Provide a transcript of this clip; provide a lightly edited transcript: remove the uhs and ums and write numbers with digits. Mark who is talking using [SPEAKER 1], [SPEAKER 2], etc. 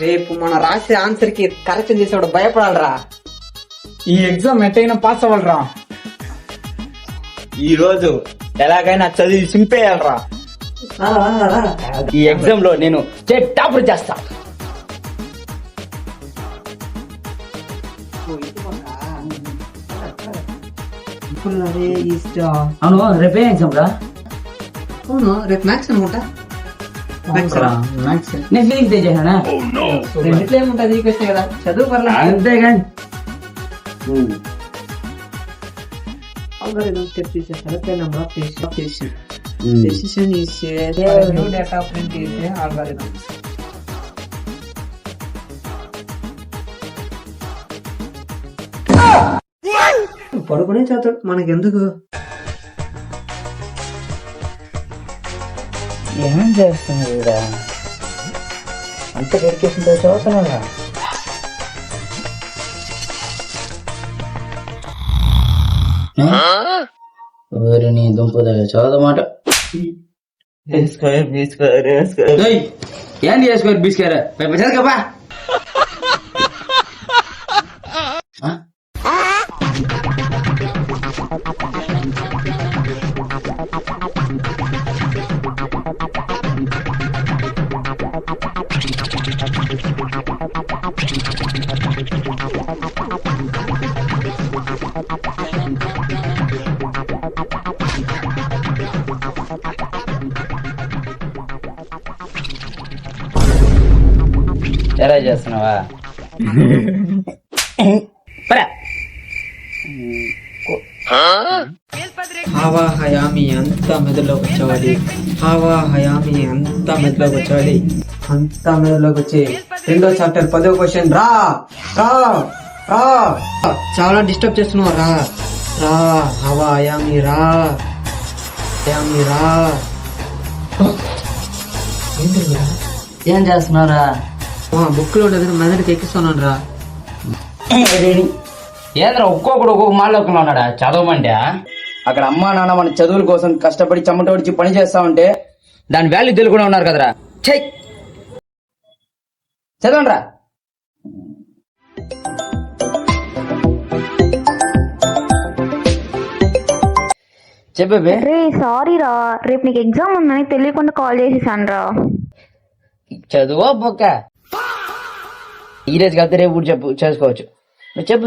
[SPEAKER 1] రేపు మన రాసే ఆన్సర్ కి కరెక్షన్ చేసేవాడు భయపడాలరా.
[SPEAKER 2] ఈ ఎగ్జామ్ ఎట్టయినా పాస్ అవ్వాలరా.
[SPEAKER 3] ఈ రోజు ఎలాగైనా చదివి సింపేయాలరా. ఈ ఎగ్జామ్ లో నేను స్టేట్ టాపర్ చేస్తా.
[SPEAKER 4] అవును రేపే ఎగ్జామ్ రా.
[SPEAKER 1] అవును రేపు మ్యాథ్స్ అనుకుంటా.
[SPEAKER 4] నేను ఫీలింగ్ తెచ్చేసానా
[SPEAKER 1] రెండిట్లో ఏముంటది ఈ క్వశ్చన్ కదా, చదువు పర్లా.
[SPEAKER 4] అంతేగాని
[SPEAKER 1] algorithm step is a select a number of decision. Decision is a new data print is a algorithm. పడుకునే చదువు మనకెందుకు.
[SPEAKER 4] ఏం చేస్తుంది అంత డెడికేషన్ తో చదువుతున్నా. ఊరి నీ దుంపదగా చదవమాట. ఏంటి చేసుకోరు బీస్కారు చదవకపా. ఎలా చేస్తున్నావా?
[SPEAKER 1] హావా హయామి అంతా మెదడులోకి వచ్చేవాడి. హావా హయామి అంతా మెదడులోకి వచ్చేవాడి. అంతా మెదడులోకి వచ్చి 2వ చాప్టర్ 10వ క్వశ్చన్. రా రా రా చాలా డిస్టర్బ్ చేస్తున్నావు. రా రా హవా హయామి రా హయామి రా.
[SPEAKER 4] ఏం చేస్తున్నారా?
[SPEAKER 1] బుక్ లో ఉండేది మెదడుకి ఎక్కిస్తున్నాను రా.
[SPEAKER 4] ఏంద్రా ఒక్కొక్కడు ఒక్కొక్క మాలోకంలో ఉన్నాడా చదవమంటే? అక్కడ అమ్మా నాన్న మన చదువుల కోసం కష్టపడి చెమటోడిచి పని చేస్తా ఉంటే దాని వాల్యూ తెలుగునే ఉన్నారు కదరా. చెయ్ చదవండి రా. చెప్పే.
[SPEAKER 5] సారీ రా, రేపు నీకు ఎగ్జామ్ ఉందని తెలియకుండా కాల్ చేసేసాను రా.
[SPEAKER 4] చదువా బొక్క. ఈ రోజు కాదు రేపు కూడా చెప్పు చేసుకోవచ్చు. నువ్వు చెప్పు.